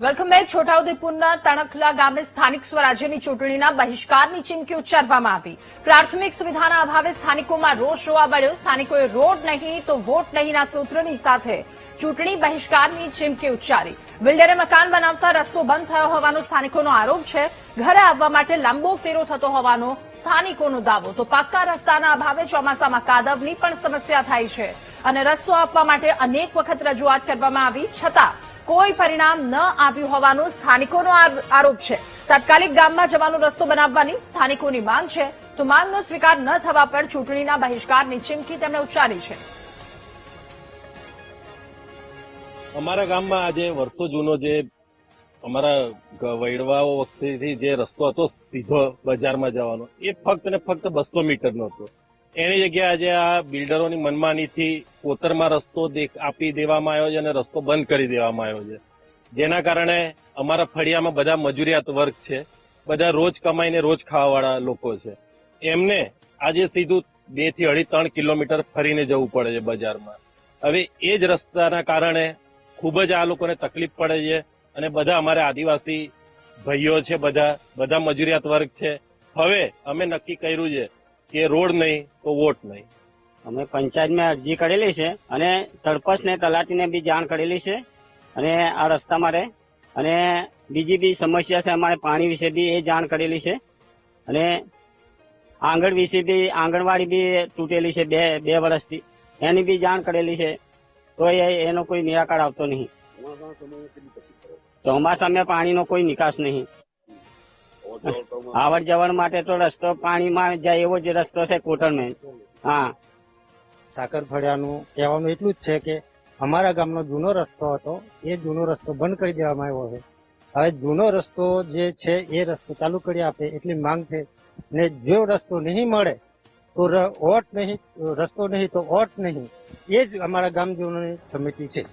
Welcome back. છોટાઉદેપુરના તણખલા ગામે સ્થાનિક સ્વરાજ્યની ચૂંટણીના બહિષ્કારની ચીમકી ઉચ્ચારવામાં આવી. પ્રાથમિક સુવિધાના અભાવે સ્થાનિકોમાં રોષ જોવા મળ્યો. સ્થાનિકોએ રોડ નહીં તો વોટ નહીંના સૂત્રની સાથે ચૂંટણી બહિષ્કારની ચીમકી ઉચ્ચારી. બિલ્ડરે મકાન બનાવતા રસ્તો બંધ થયો હોવાનો સ્થાનિકોનો આરોપ છે. ઘરે આવવા માટે લાંબો ફેરો થતો હોવાનો સ્થાનિકોનો દાવો. તો પાક્કા રસ્તાના અભાવે ચોમાસામાં કાદવની પણ સમસ્યા થાય છે અને રસ્તો આપવા માટે અનેક વખત રજૂઆત કરવામાં આવી છતાં કોઈ પરિણામ ન આવ્યું હોવાનો સ્થાનિકોનો આરોપ છે. તાત્કાલિક ગામમાં જવાનો રસ્તો બનાવવાની સ્થાનિકોની માંગ છે. તો માંગનો સ્વીકાર ન થવા પર ચૂંટણીના બહિષ્કારની ચીમકી તેમણે ઉચ્ચારી છે. અમારા ગામમાં આજે વર્ષો જૂનો જે અમારા વૈડવાઓ વખતેથી જે રસ્તો હતો સીધો બજારમાં જવાનો, એ ફક્ત ને ફક્ત 200 મીટરનો હતો. એની જગ્યાએ આજે આ બિલ્ડરોની મનમાનીથી કોતરમાં રસ્તો આપી દેવામાં આવ્યો છે અને રસ્તો બંધ કરી દેવામાં આવ્યો છે. જેના કારણે અમારા ફળિયામાં બધા મજૂરિયાત વર્ગ છે, બધા રોજ કમાઈને રોજ ખાવાવાળા લોકો છે. એમને આજે સીધું 2 થી 2.5-3 કિલોમીટર ફરીને જવું પડે છે બજારમાં. હવે એ જ રસ્તાના કારણે ખૂબ જ આ લોકોને તકલીફ પડે છે અને બધા અમારા આદિવાસી ભાઈઓ છે, બધા મજૂરિયાત વર્ગ છે. હવે અમે નક્કી કર્યું છે કે રોડ નહીં તો વોટ નહીં. અમે પંચાયતમાં અરજી કરેલી છે અને સરપંચ ને તલાટીને બી જાણ કરેલી છે અને આ રસ્તા માટે અને બીજી બી સમસ્યા છે. અમારે પાણી વિશે બી એ જાણ કરેલી છે અને આંગણ વિશે બી આંગણવાડી બી તૂટેલી છે બે વર્ષથી, એની બી જાણ કરેલી છે. તો એનો કોઈ નિરાકરણ આવતો નહીં. ચોમાસામાં પાણીનો કોઈ નિકાસ નહીં. આવડ જવડ માટે તો રસ્તો પાણીમાં જાય એવો જ રસ્તો છે કોટણમાં. હા, સાકર ફળિયાનું કહેવાનું એટલું જ છે કે અમારા ગામનો જૂનો રસ્તો હતો, એ જૂનો રસ્તો બંધ કરી દેવામાં આવ્યો છે. હવે જૂનો રસ્તો જે છે એ રસ્તો ચાલુ કરી આપે એટલી માંગ છે. ને જો રસ્તો નહીં મળે તો વોટ નહીં, રસ્તો નહીં તો વોટ નહીં, એ જ અમારા ગામજનોની સમિતિ છે.